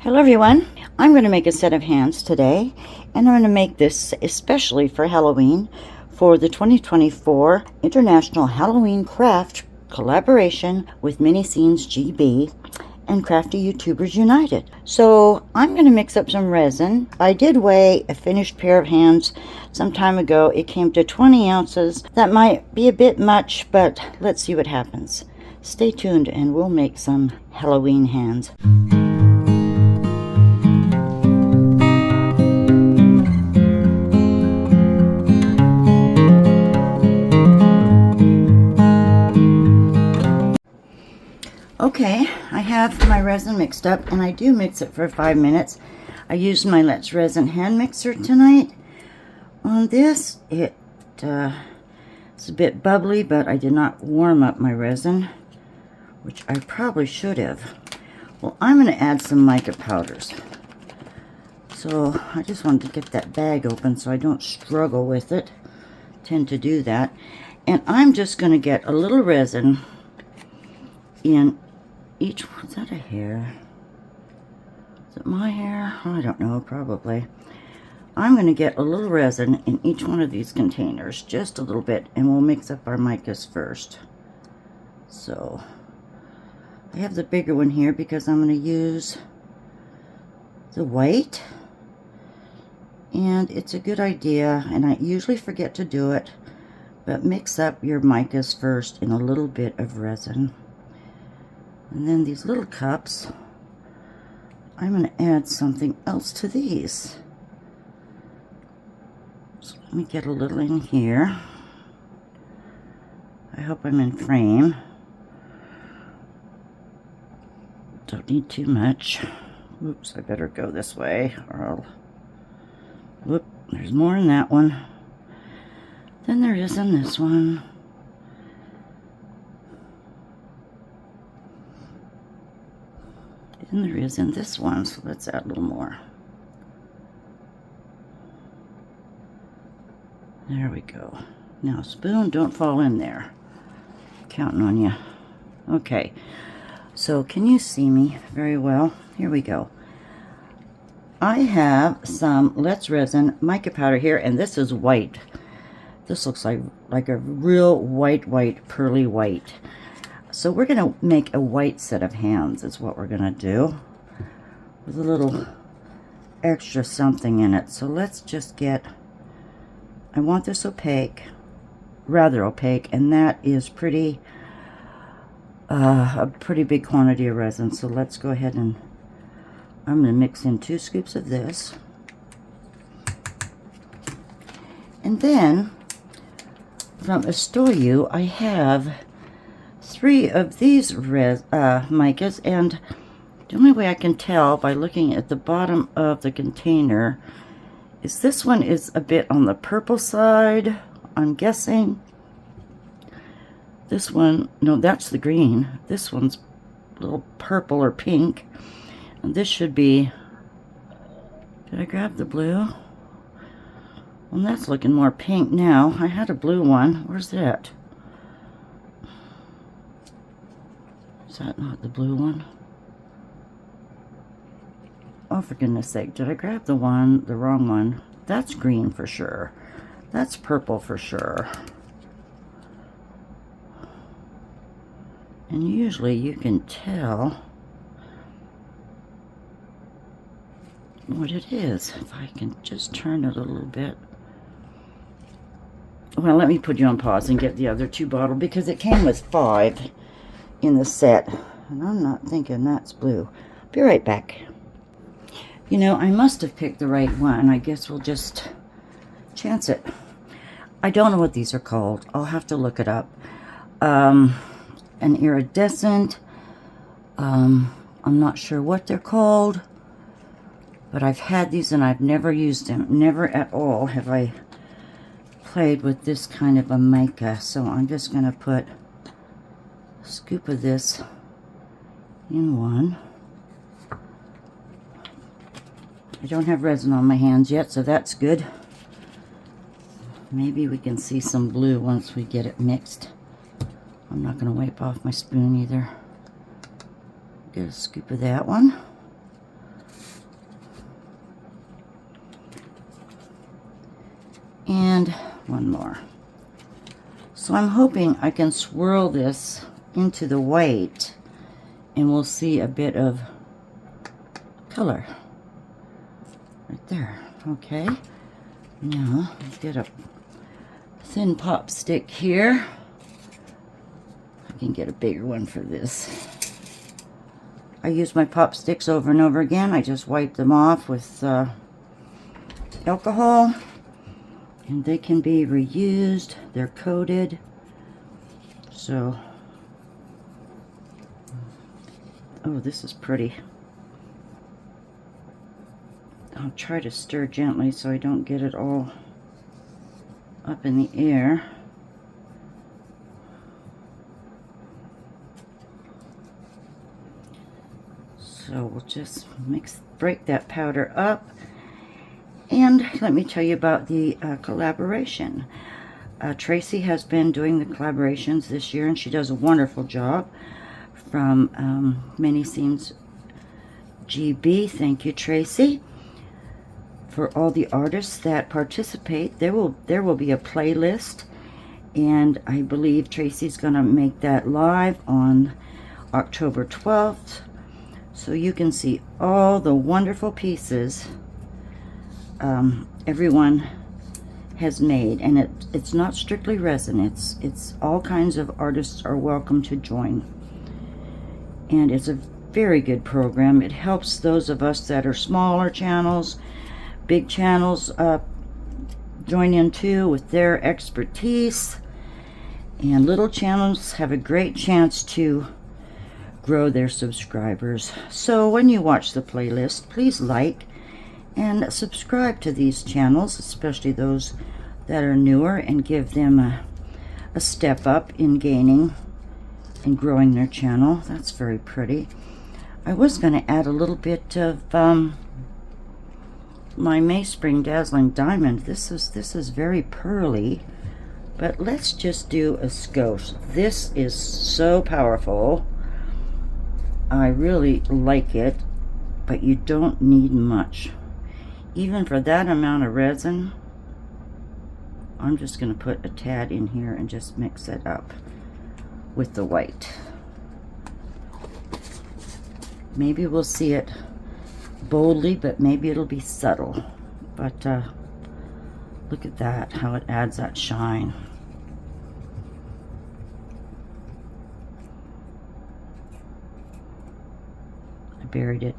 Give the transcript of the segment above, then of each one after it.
Hello everyone, I'm going to make a set of hands today, and I'm going to make this especially for Halloween for the 2024 International Halloween Craft collaboration with Mini Scenes GB and Crafty YouTubers United. So I'm going to mix up some resin. I did weigh a finished pair of hands some time ago. It came to 20 ounces. That might be a bit much, but let's see what happens. Stay tuned and we'll make some Halloween hands. Okay, I have my resin mixed up, and I do mix it for 5 minutes. I used my Let's Resin hand mixer tonight. On this, it's a bit bubbly, but I did not warm up my resin, which I probably should have. Well, I'm going to add some mica powders. So I just wanted to get that bag open so I don't struggle with it. I tend to do that. And I'm just going to get a little resin in each. Is that a hair? Is it my hair? I don't know, probably. I'm going to get a little resin in each one of these containers, just a little bit, and we'll mix up our micas first. So I have the bigger one here because I'm going to use the white, and it's a good idea, and I usually forget to do it, but mix up your micas first in a little bit of resin. And then these little cups, I'm going to add something else to these. So let me get a little in here. I hope I'm in frame. Don't need too much. Oops, I better go this way or I'll... Whoop, there's more in that one than there is in this one. And there is in this one, so let's add a little more. There we go. Now, spoon, don't fall in there. Counting on you. Okay, so can you see me very well? Here we go. I have some Let's Resin mica powder here, and this is white. This looks like a real white, pearly white. So we're going to make a white set of hands is what we're going to do, with a little extra something in it. So let's just get, I want this opaque, rather opaque, and that is pretty, a pretty big quantity of resin. So let's go ahead and, I'm going to mix in 2 scoops of this. And then from CYU, I have 3 of these micas, and the only way I can tell by looking at the bottom of the container is this one is a bit on the purple side, I'm guessing. This one, no, that's the green. This one's a little purple or pink, and this should be, did I grab the blue? Well, that's looking more pink now. I had a blue one. Where's that? Is that not the blue one? Oh, for goodness sake, did I grab the wrong one? That's green for sure. That's purple for sure. And usually you can tell what it is if I can just turn it a little bit. Well, let me put you on pause and get the other 2 bottles because it came with 5 in the set, and I'm not thinking that's blue. Be right back. You know, I must have picked the right one. I guess we'll just chance it. I don't know what these are called. I'll have to look it up. An iridescent. I'm not sure what they're called, but I've had these and I've never used them. Never at all have I played with this kind of a mica. So I'm just going to put scoop of this in one. I don't have resin on my hands yet, so that's good. Maybe we can see some blue once we get it mixed. I'm not going to wipe off my spoon either. Get a scoop of that one. And one more. So I'm hoping I can swirl this into the white and we'll see a bit of color right there. Okay, now get a thin pop stick here. I can get a bigger one for this. I use my pop sticks over and over again. I just wipe them off with alcohol, and they can be reused. They're coated. So, oh, this is pretty. I'll try to stir gently so I don't get it all up in the air. So we'll just break that powder up. And let me tell you about the collaboration. Tracy has been doing the collaborations this year, and she does a wonderful job. From Many Seams GB, thank you, Tracy. For all the artists that participate, there will be a playlist, and I believe Tracy's going to make that live on October 12th, so you can see all the wonderful pieces everyone has made. And it's not strictly resin, it's all kinds of artists are welcome to join, and it's a very good program. It helps those of us that are smaller channels. Big channels join in too with their expertise, and little channels have a great chance to grow their subscribers. So when you watch the playlist, please like and subscribe to these channels, especially those that are newer, and give them a step up in gaining and growing their channel. That's very pretty. I was going to add a little bit of my Mayspring Dazzling Diamond. This is very pearly, but let's just do a skosh. This is so powerful. I really like it, but you don't need much. Even for that amount of resin, I'm just going to put a tad in here and just mix it up with the white. Maybe we'll see it boldly, but maybe it'll be subtle. But look at that, how it adds that shine. I buried it.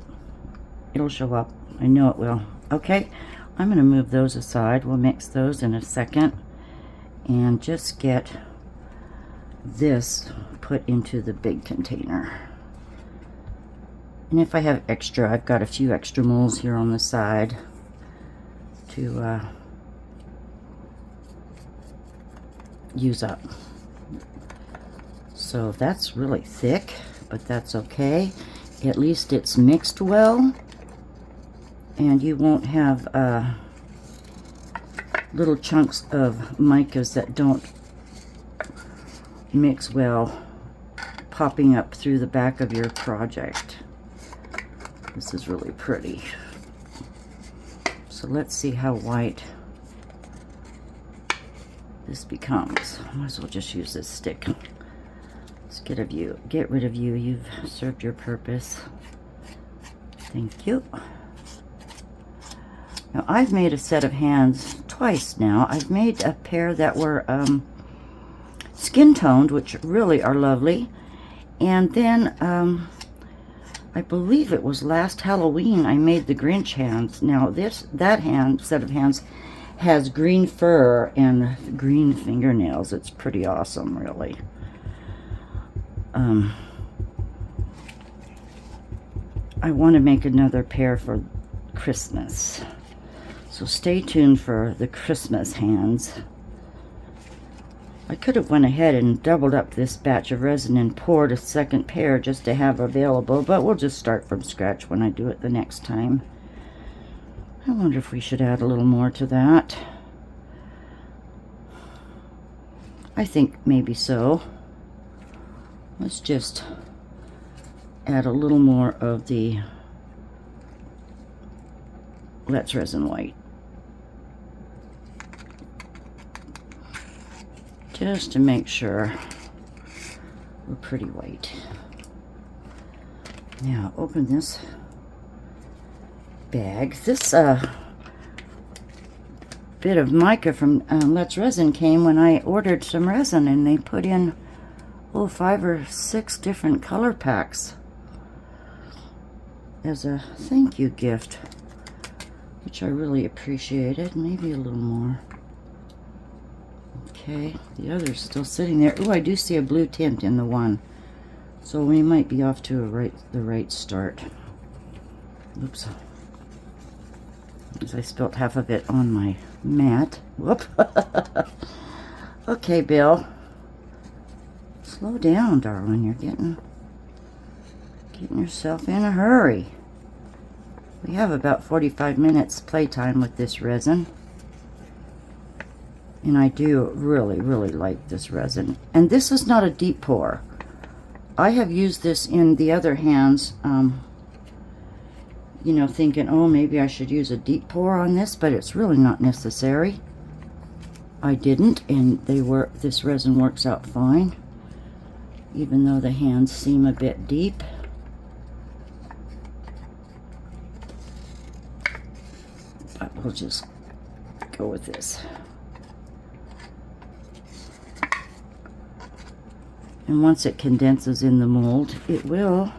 It'll show up. I know it will. Okay, I'm going to move those aside. We'll mix those in a second and just get this put into the big container. And if I have extra, I've got a few extra moles here on the side to use up. So that's really thick, but that's okay. At least it's mixed well, and you won't have little chunks of micas that don't mix well popping up through the back of your project. This is really pretty. So let's see how white this becomes. I might as well just use this stick. Let's get rid of you. You've served your purpose. Thank you. Now I've made a set of hands twice now. I've made a pair that were skin toned, which really are lovely. And then I believe it was last Halloween I made the Grinch hands. Now that set of hands has green fur and green fingernails. It's pretty awesome, really. I want to make another pair for Christmas, so stay tuned for the Christmas hands. I could have went ahead and doubled up this batch of resin and poured a second pair just to have available, but we'll just start from scratch when I do it the next time. I wonder if we should add a little more to that. I think maybe so. Let's just add a little more of the Let's Resin White. just to make sure we're pretty white. Now open this bag. This bit of mica from Let's Resin came when I ordered some resin, and they put in 5 or 6 different color packs as a thank you gift, which I really appreciated. Maybe a little more. Okay, the other's still sitting there. Oh, I do see a blue tint in the one, so we might be off to the right start. Oops. Because I spilt half of it on my mat. Whoop. Okay, Bill. Slow down, darling. You're getting yourself in a hurry. We have about 45 minutes playtime with this resin. And I do really, really like this resin. And this is not a deep pour. I have used this in the other hands, you know, thinking, oh, maybe I should use a deep pour on this, but it's really not necessary. I didn't, and this resin works out fine, even though the hands seem a bit deep. But we'll just go with this. And once it condenses in the mold, it will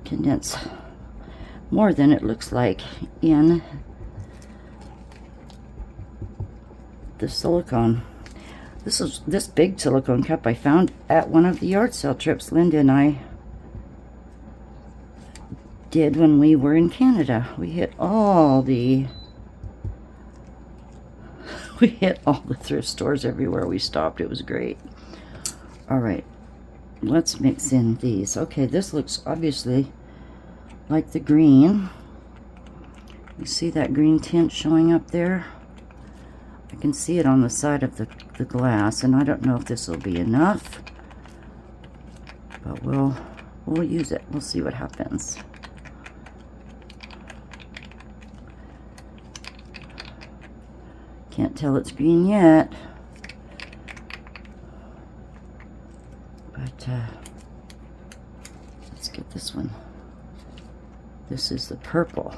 condense more than it looks like in the silicone. This big silicone cup I found at one of the yard sale trips Linda and I did when we were in Canada. We hit all the thrift stores everywhere we stopped. It was great. All right, let's mix in these. Okay, this looks obviously like the green. You see that green tint showing up there? I can see it on the side of the glass, and I don't know if this will be enough, but we'll use it. We'll see what happens. Can't tell it's green yet, but let's get this one. This is the purple.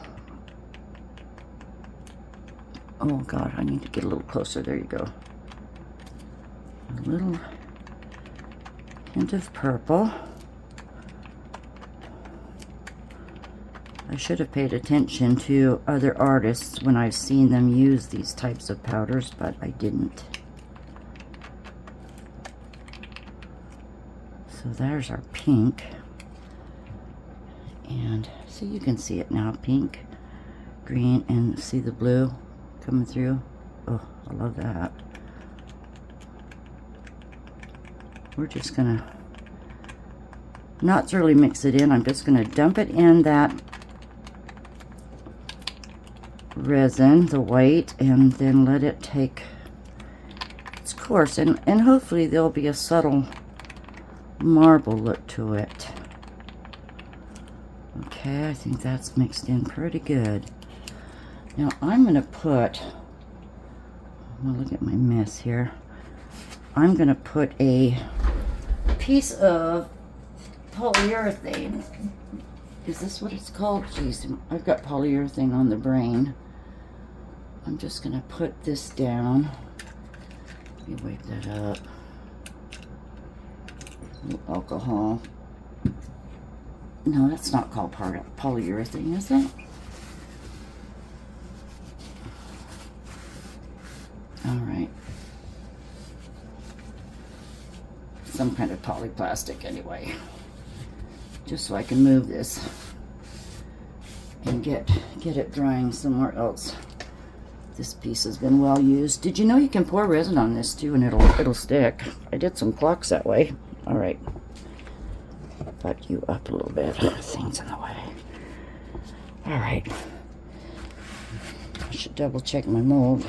Oh God, I need to get a little closer. There you go. A little hint of purple. I should have paid attention to other artists when I've seen them use these types of powders, but I didn't. So there's our pink. And so you can see it now, pink, green, and see the blue coming through. Oh, I love that. We're just gonna not thoroughly mix it in. I'm just gonna dump it in that resin, the white, and then let it take its course, and hopefully there'll be a subtle marble look to it. Okay, I think that's mixed in pretty good. Now I'm going to put, look at my mess here. I'm going to put a piece of polyurethane. Is this what it's called? Jeez, I've got polyurethane on the brain. I'm just going to put this down. Let me wipe that up. Alcohol. No, that's not called polyurethane, is it? All right. Some kind of polyplastic anyway. Just so I can move this and get it drying somewhere else. This piece has been well used. Did you know you can pour resin on this too and it'll stick? I did some clocks that way. All right. Butt you up a little bit. Things in the way. All right. I should double check my mold.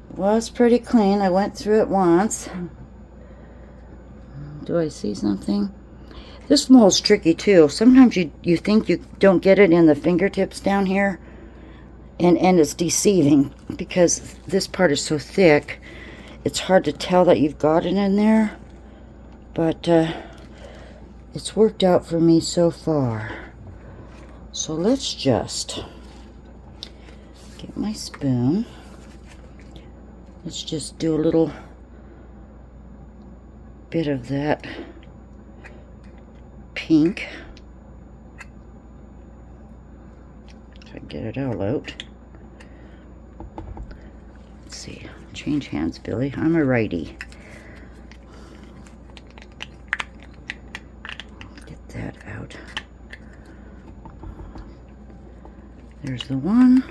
It was pretty clean. I went through it once. Do I see something? This mold's tricky too. Sometimes you think you don't get it in the fingertips down here, And it's deceiving because this part is so thick, it's hard to tell that you've got it in there, but it's worked out for me so far. So let's just get my spoon. Let's just do a little bit of that pink. Try to get it all out. Let's see. Change hands, Billy. I'm a righty. Get that out. There's the one.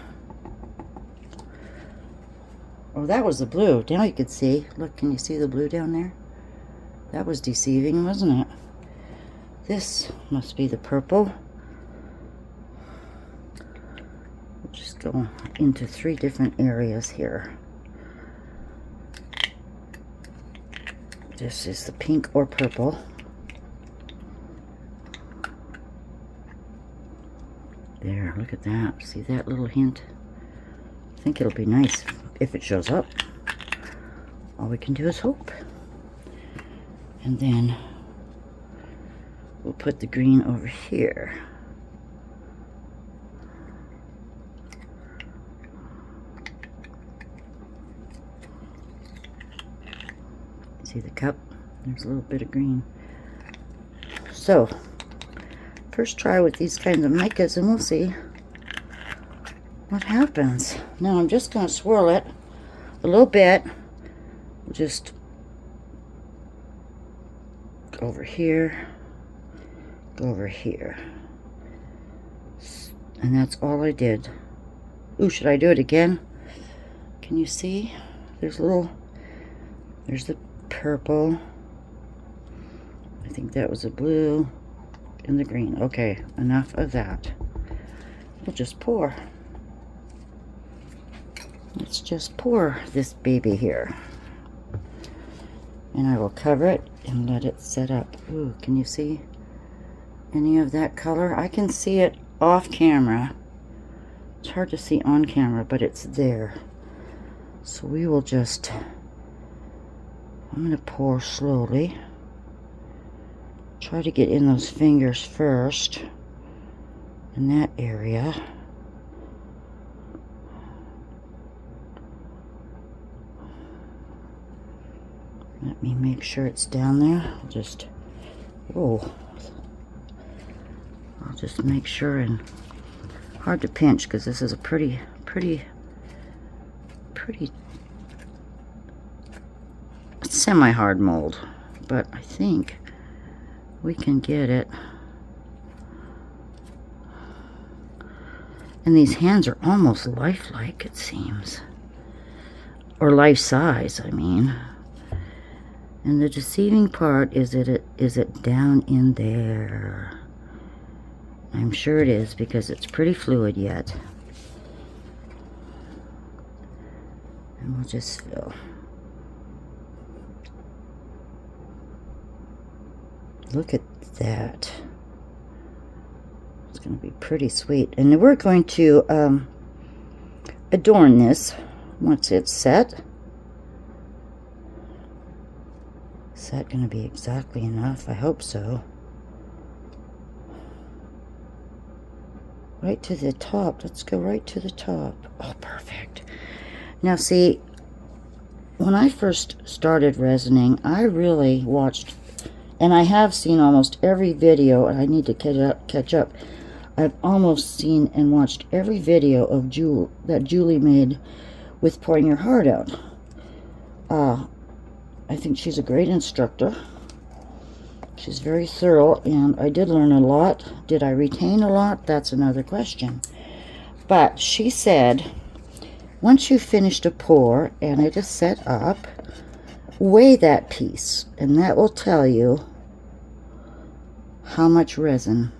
Oh, that was the blue. Now you can see. Look, can you see the blue down there? That was deceiving, wasn't it? This must be the purple. We'll just go into 3 different areas here. This is the pink or purple. There, look at that. See that little hint? I think it'll be nice if it shows up. All we can do is hope. And then we'll put the green over here. See the cup? There's a little bit of green. So, first try with these kinds of micas and we'll see what happens. Now I'm just going to swirl it a little bit. Just go over here, go over here. And that's all I did. Ooh, should I do it again? Can you see? There's the purple. I think that was a blue and the green. Okay, enough of that. We'll just pour. Let's just pour this baby here. And I will cover it and let it set up. Ooh, can you see any of that color? I can see it off camera. It's hard to see on camera, but it's there. So we will just, I'm going to pour slowly. Try to get in those fingers first in that area. Let me make sure it's down there. I'll just, whoa. I'll just make sure, and hard to pinch because this is a pretty semi-hard mold, but I think we can get it. And these hands are almost lifelike, it seems, or life-size, I mean. And the deceiving part is it down in there. I'm sure it is because it's pretty fluid yet. And we'll just fill. Look at that. It's going to be pretty sweet. And we're going to adorn this once it's set. Is that going to be exactly enough? I hope so. Right to the top. Let's go right to the top. Oh, perfect. Now see, when I first started resining, I really watched, and I have seen almost every video, and I need to catch up. I've almost seen and watched every video of that Julie made with pouring your heart out. I think she's a great instructor. She's very thorough, and I did learn a lot. Did I retain a lot? That's another question. But she said, once you've finished a pour and it is set up, weigh that piece, and that will tell you how much resin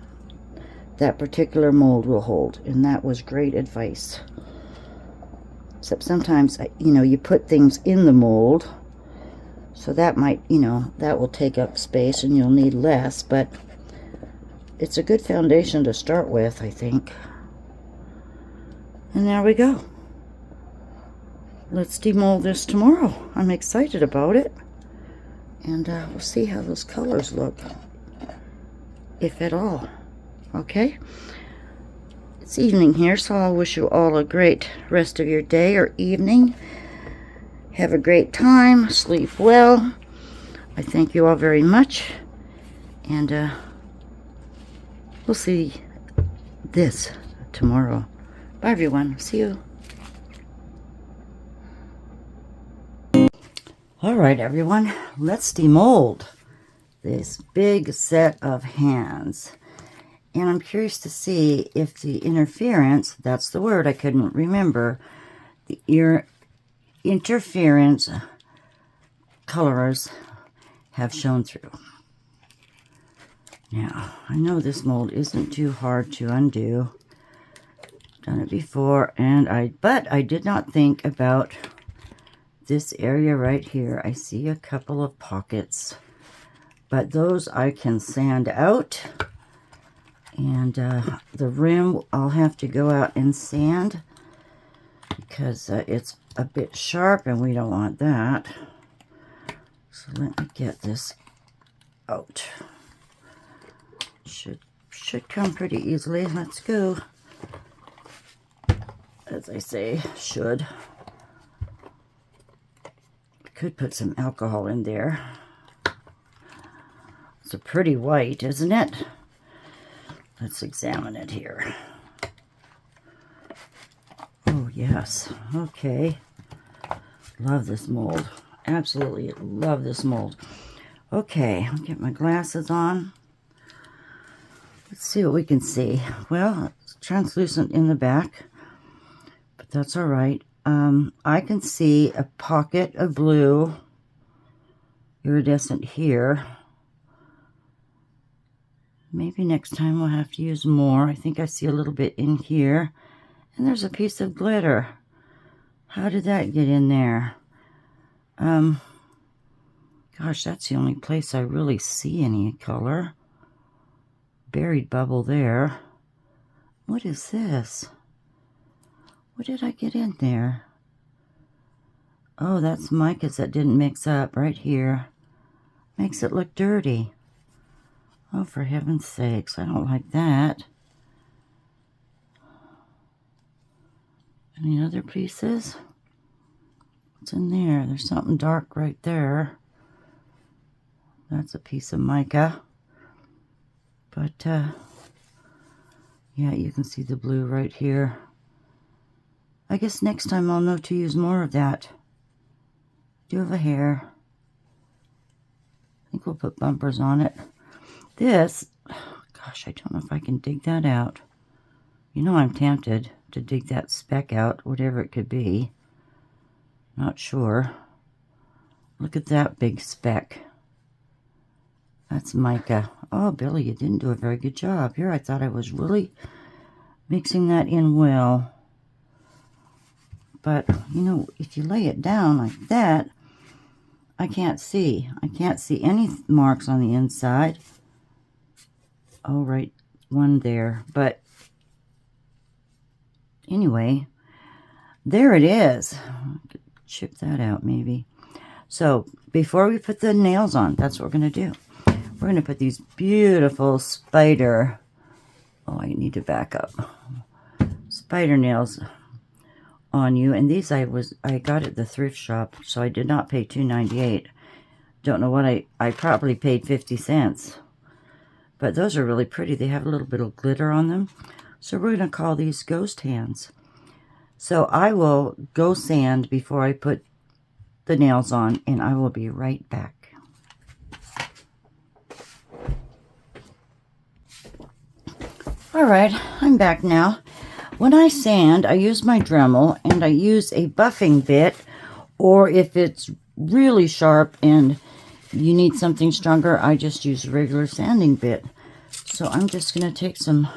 that particular mold will hold. And that was great advice. Except sometimes, you know, you put things in the mold, so that might, you know, that will take up space and you'll need less, but it's a good foundation to start with, I think. And there we go. Let's demold this tomorrow. I'm excited about it. And we'll see how those colors look, if at all. Okay? It's evening here, so I'll wish you all a great rest of your day or evening. Have a great time. Sleep well. I thank you all very much. And we'll see this tomorrow. Bye, everyone. See you. All right, everyone. Let's demold this big set of hands. And I'm curious to see if the interference, that's the word I couldn't remember, the interference colors have shown through. Now, I know this mold isn't too hard to undo. Done it before, but I did not think about this area right here. I see a couple of pockets, but those I can sand out. And the rim, I'll have to go out and sand because it's a bit sharp and we don't want that. So let me get this out. Should come pretty easily. Let's go. As I say, should. Could put some alcohol in there. It's a pretty white, isn't it? Let's examine it here. Oh, yes. Okay. Love this mold. Absolutely love this mold. Okay, I'll get my glasses on. Let's see what we can see. Well, it's translucent in the back, but that's all right. I can see a pocket of blue iridescent here. Maybe next time we'll have to use more. I think I see a little bit in here. And there's a piece of glitter. How did that get in there? Gosh, that's the only place I really see any color. Buried bubble there. What is this? What did I get in there? Oh, that's micas that didn't mix up right here. Makes it look dirty. Oh, for heaven's sakes, I don't like that. Any other pieces? What's in there? There's something dark right there. That's a piece of mica. But, yeah, you can see the blue right here. I guess next time I'll know to use more of that. Do you have a hair? I think we'll put bumpers on it. This, gosh, I don't know if I can dig that out. You know I'm tempted to dig that speck out, whatever it could be. Not sure. Look at that big speck. That's mica. Oh, Billy, you didn't do a very good job. Here, I thought I was really mixing that in well. But, you know, if you lay it down like that, I can't see. I can't see any marks on the inside. Oh, right, one there. But anyway, there it is. Chip that out maybe. So before we put the nails on, that's what we're going to do. We're going to put these beautiful spider, oh, I need to back up, spider nails on you. And these I got at the thrift shop, so I did not pay $2.98. Don't know what I probably paid 50 cents. But those are really pretty. They have a little bit of glitter on them. So we're going to call these ghost hands. So I will go sand before I put the nails on, and I will be right back. All right, I'm back now. When I sand, I use my Dremel, and I use a buffing bit, or if it's really sharp and you need something stronger, I just use a regular sanding bit. So I'm just going to take some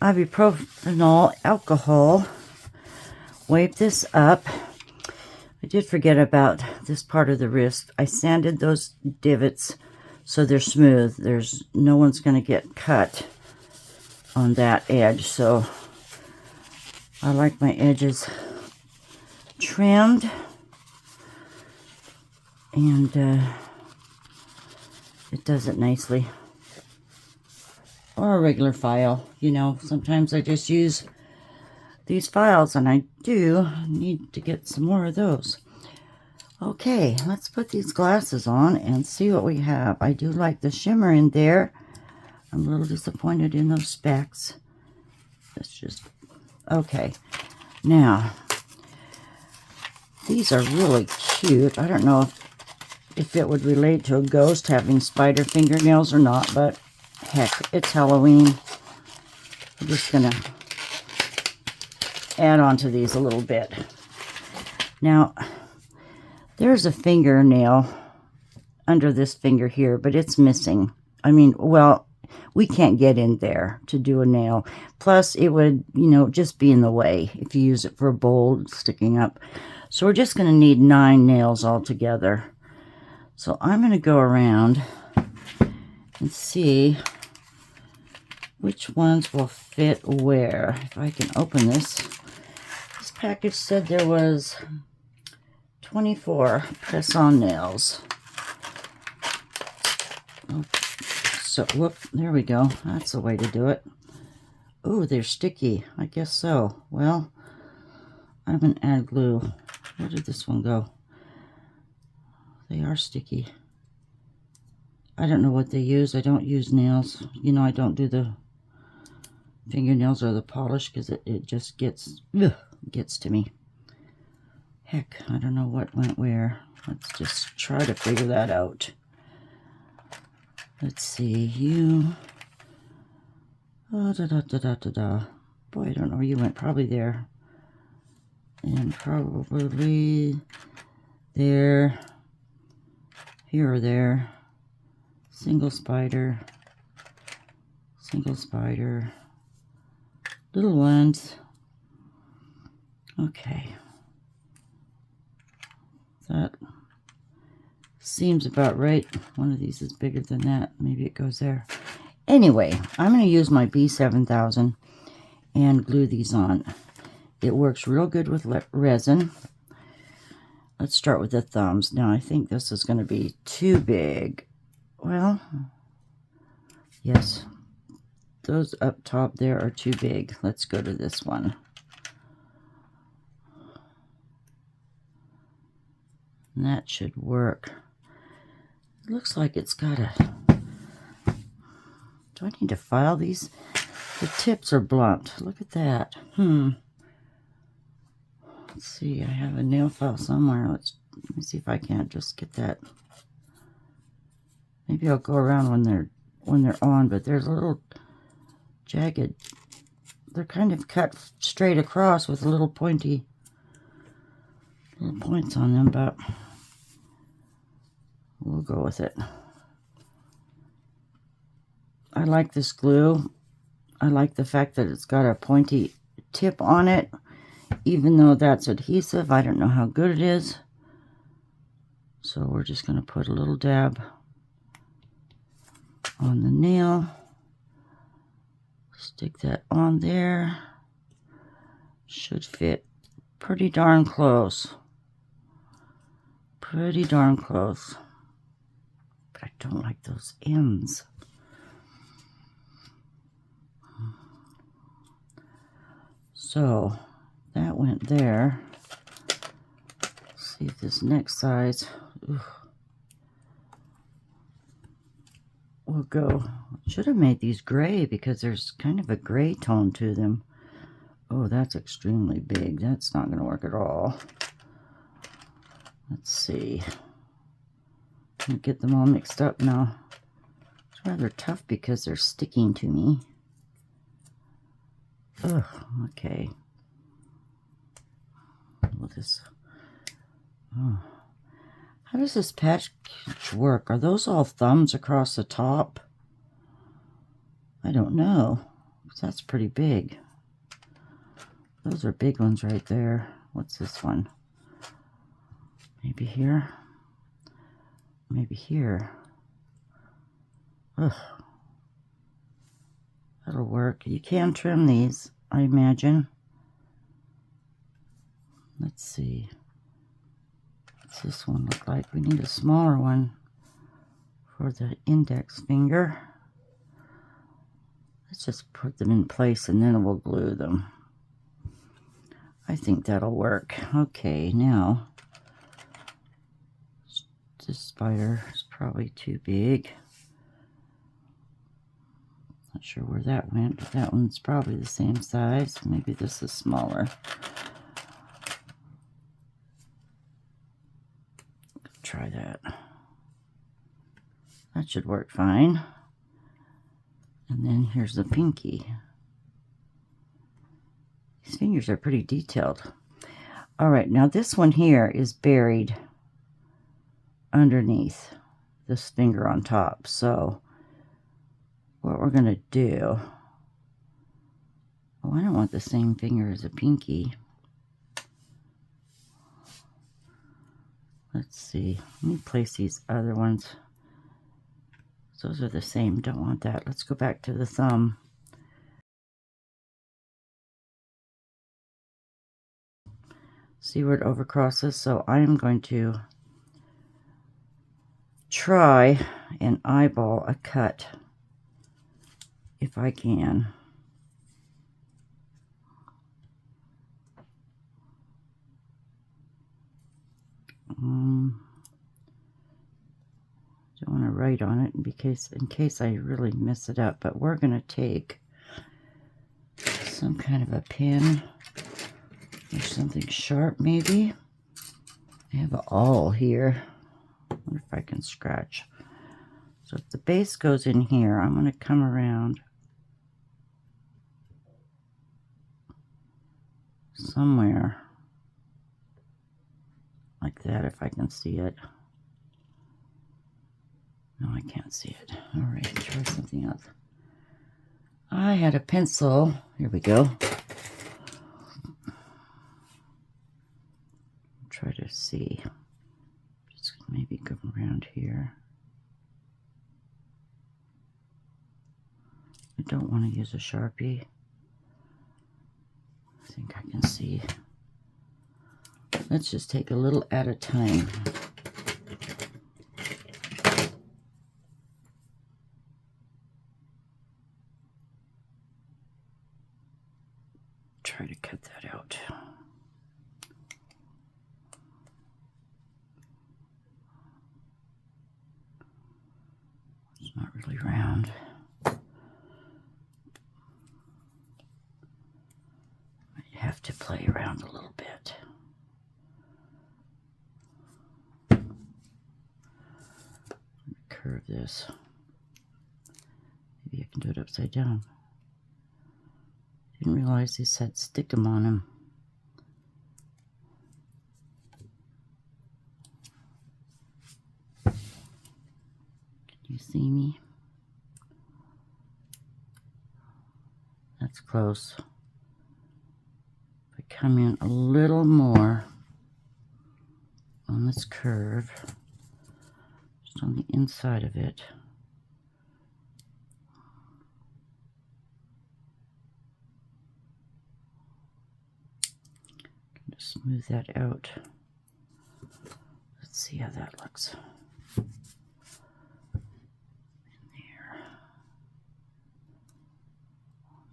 ibuprofen alcohol, wipe this up. I did forget about this part of the wrist. I sanded those divots so they're smooth. No one's going to get cut on that edge. So I like my edges trimmed, and it does it nicely. Or a regular file, you know, sometimes I just use these files, and I do need to get some more of those. Okay, let's put these glasses on and see what we have. I do like the shimmer in there. I'm a little disappointed in those specs. That's just, okay. Now, these are really cute. I don't know if it would relate to a ghost having spider fingernails or not, but heck, it's Halloween. I'm just gonna add on to these a little bit. Now, there's a fingernail under this finger here, but it's missing. I mean, well, we can't get in there to do a nail. Plus, it would, you know, just be in the way if you use it for a bowl sticking up. So we're just going to need 9 nails altogether. So I'm going to go around and see which ones will fit where. If I can open this. This package said there was 24 press-on nails. So, whoop, there we go. That's the way to do it. Oh, they're sticky. I guess so. Well, I'm going to add glue. Where did this one go? They are sticky. I don't know what they use. I don't use nails. You know, I don't do the fingernails or the polish because it just gets to me. Heck, I don't know what went where. Let's just try to figure that out. Let's see, you. Oh, Boy, I don't know where you went. Probably there. And probably there. Here or there. Single spider. Single spider. Little ones. Okay. That seems about right. One of these is bigger than that. Maybe it goes there. Anyway, I'm going to use my B7000 and glue these on. It works real good with resin. Let's start with the thumbs. Now, I think this is going to be too big. Well, yes. Those up top there are too big. Let's go to this one. And that should work. It looks like it's got a... Do I need to file these? The tips are blunt. Look at that. Let's see. I have a nail file somewhere. Let me see if I can't just get that. Maybe I'll go around when they're on, but there's a little jagged. They're kind of cut straight across with a little pointy little points on them, but we'll go with it. I like this glue. I like the fact that it's got a pointy tip on it, even though that's adhesive. I don't know how good it is. So we're just going to put a little dab on the nail. Stick that on there. Should fit pretty darn close. Pretty darn close. But I don't like those ends. So that went there. Let's see if this next size will go. Should have made these gray because there's kind of a gray tone to them. Oh, that's extremely big. That's not going to work at all. Let's see. I'll get them all mixed up now. It's rather tough because they're sticking to me. Ugh, okay. Well, oh. How does this package work? Are those all thumbs across the top? I don't know. That's pretty big. Those are big ones right there. What's this one? Maybe here? Maybe here. Ugh. That'll work. You can trim these, I imagine. Let's see. What's this one look like? We need a smaller one for the index finger. Let's just put them in place and then we'll glue them. I think that'll work. Okay, now this spider is probably too big. Not sure where that went, but that one's probably the same size. Maybe this is smaller. Try that. That should work fine. And then here's the pinky. These fingers are pretty detailed. All right, now this one here is buried underneath this finger on top. So what we're going to do, oh, I don't want the same finger as a pinky. Let's see. Let me place these other ones. Those are the same. Don't want that. Let's go back to the thumb. See where it overcrosses? So I am going to try and eyeball a cut if I can. Don't want to write on it in case I really mess it up, but we're going to take some kind of a pen or something sharp maybe. I have an awl here. I wonder if I can scratch. So if the base goes in here, I'm going to come around somewhere like that if I can see it. No, I can't see it. All right, try something else. I had a pencil. Here we go. Try to see. Just maybe go around here. I don't want to use a Sharpie. I think I can see. Let's just take a little at a time. Try to cut that out. It's not really round. I have to play around a little bit. Curve this. Maybe I can do it upside down. Didn't realize these had stickum on them. Can you see me? That's close. If I come in a little more on this curve, just on the inside of it. Smooth that out. Let's see how that looks. In there.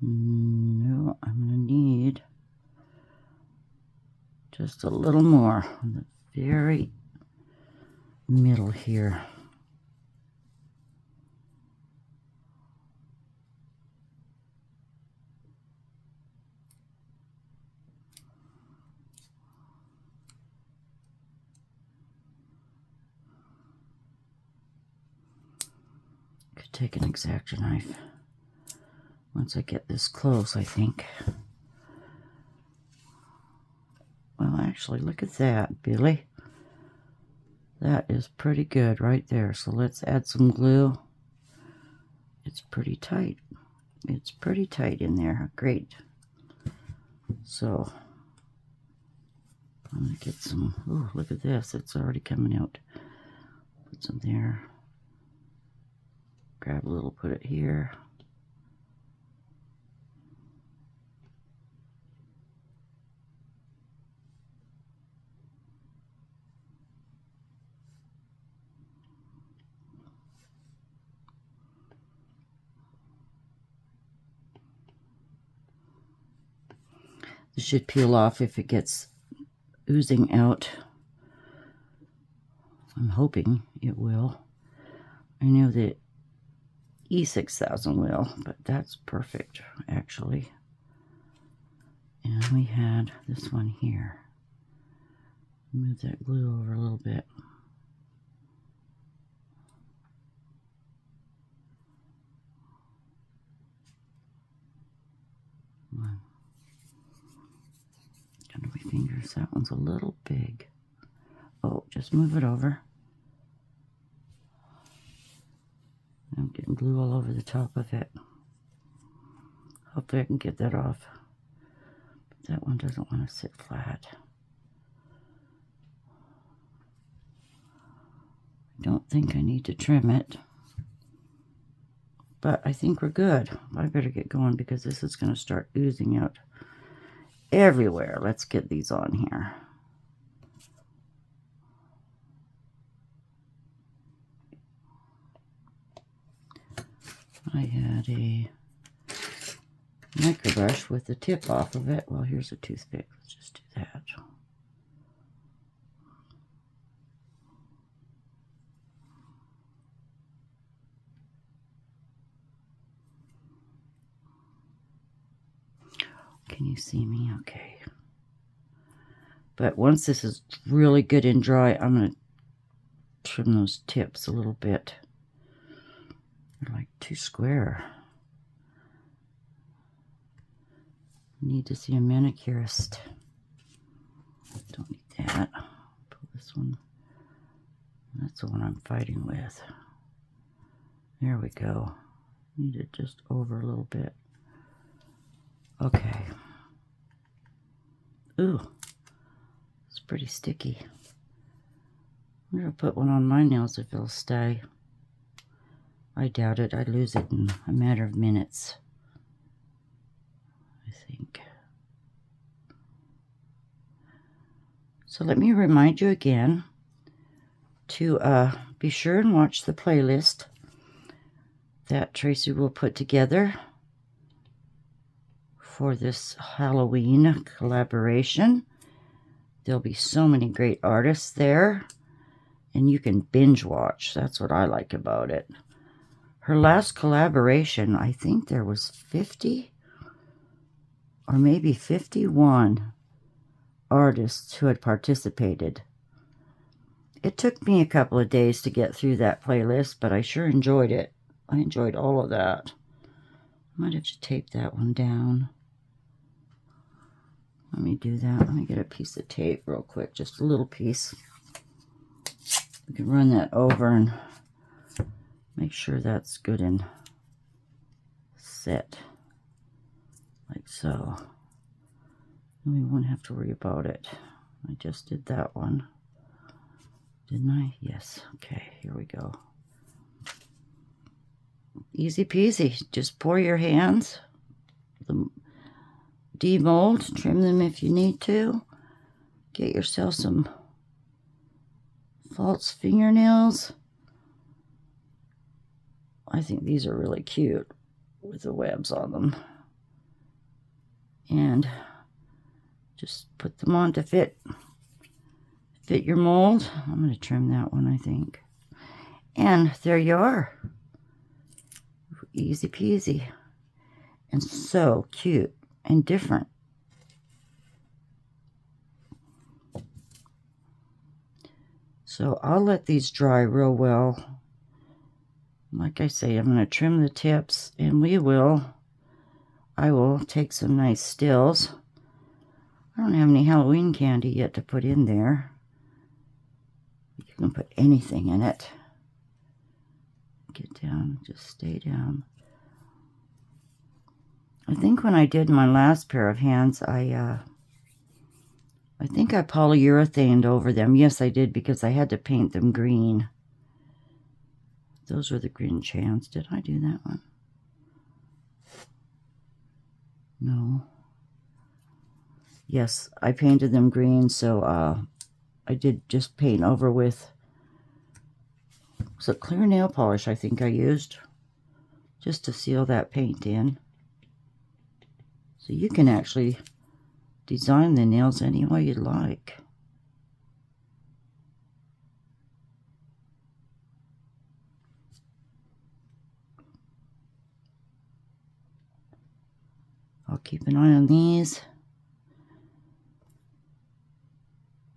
No, I'm going to need just a little more on the very middle here. Could take an X-Acto knife once I get this close, I think. Well, actually, look at that, Billy. That is pretty good right there. So let's add some glue. It's pretty tight. It's pretty tight in there. Great. So I'm going to get some. Oh, look at this. It's already coming out. Put some there. Grab a little, put it here. This should peel off if it gets oozing out. I'm hoping it will. I know that E6000 will, but that's perfect, actually. And we had this one here. Move that glue over a little bit. Under my fingers, that one's a little big. Oh, just move it over. I'm getting glue all over the top of it. Hopefully I can get that off. But that one doesn't want to sit flat. I don't think I need to trim it. But I think we're good. I better get going because this is going to start oozing out everywhere. Let's get these on here. I had a micro brush with the tip off of it. Well, here's a toothpick. Let's just do that. Can you see me? Okay. But once this is really good and dry, I'm going to trim those tips a little bit. They're like too square. Need to see a manicurist. Don't need that. Pull this one. That's the one I'm fighting with. There we go. Need it just over a little bit. Okay. Ooh, it's pretty sticky. I'm going to put one on my nails if it'll stay. I doubt it. I'd lose it in a matter of minutes, I think. So let me remind you again to be sure and watch the playlist that Tracy will put together for this Halloween collaboration. There'll be so many great artists there, and you can binge watch. That's what I like about it. Her last collaboration, I think there was 50 or maybe 51 artists who had participated. It took me a couple of days to get through that playlist, but I sure enjoyed it. I enjoyed all of that. I might have to tape that one down. Let me do that. Let me get a piece of tape real quick, just a little piece. We can run that over and make sure that's good and set, like so. And we won't have to worry about it. I just did that one, didn't I? Yes. Okay, here we go. Easy peasy. Just pour your hands, demold, trim them if you need to. Get yourself some false fingernails. I think these are really cute with the webs on them. And just put them on to fit your mold. I'm going to trim that one, I think. And there you are. Easy peasy. And so cute and different. So I'll let these dry real well. Like I say, I'm going to trim the tips, and I will take some nice stills. I don't have any Halloween candy yet to put in there. You can put anything in it. Get down, just stay down. I think when I did my last pair of hands, I think I polyurethaned over them. Yes, I did, because I had to paint them green. Those were the green hands. Did I do that one? No. Yes, I painted them green, so I did just paint over with, was it clear nail polish I think I used, just to seal that paint in. So you can actually design the nails any way you'd like. I'll keep an eye on these.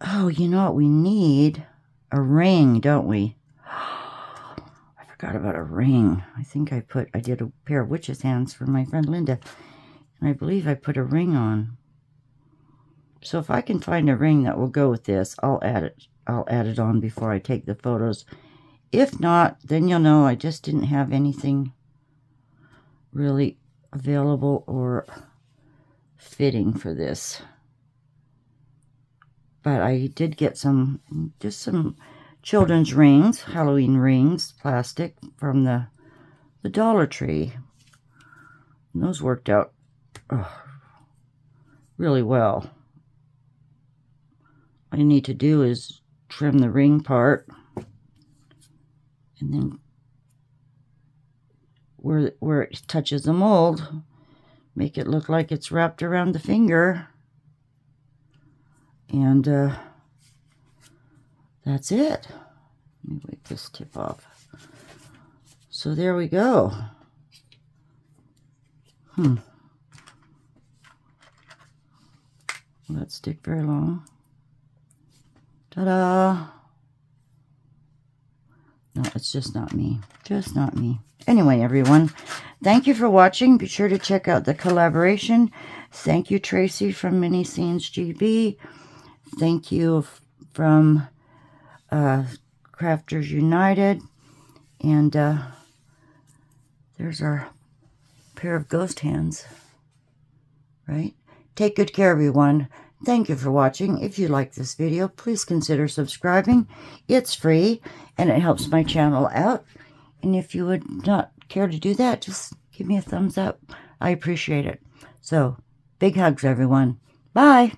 Oh, you know what we need? A ring, don't we? I forgot about a ring. I think I did a pair of witch's hands for my friend Linda. And I believe I put a ring on. So if I can find a ring that will go with this, I'll add it. I'll add it on before I take the photos. If not, then you'll know I just didn't have anything really available or fitting for this. But I did get just some children's rings, Halloween rings, plastic, from the Dollar Tree. And those worked out really well. All you need to do is trim the ring part, and then where it touches the mold, make it look like it's wrapped around the finger. And that's it. Let me wipe this tip off. So there we go. Will that stick very long? Ta-da! No, it's just not me. Just not me. Anyway, everyone, thank you for watching. Be sure to check out the collaboration. Thank you, Tracy from Mini Scenes GB. Thank you from Crafters United. And there's our pair of ghost hands. Right? Take good care, everyone. Thank you for watching. If you like this video, please consider subscribing. It's free, and it helps my channel out. And if you would not care to do that, just give me a thumbs up. I appreciate it. So, big hugs, everyone. Bye.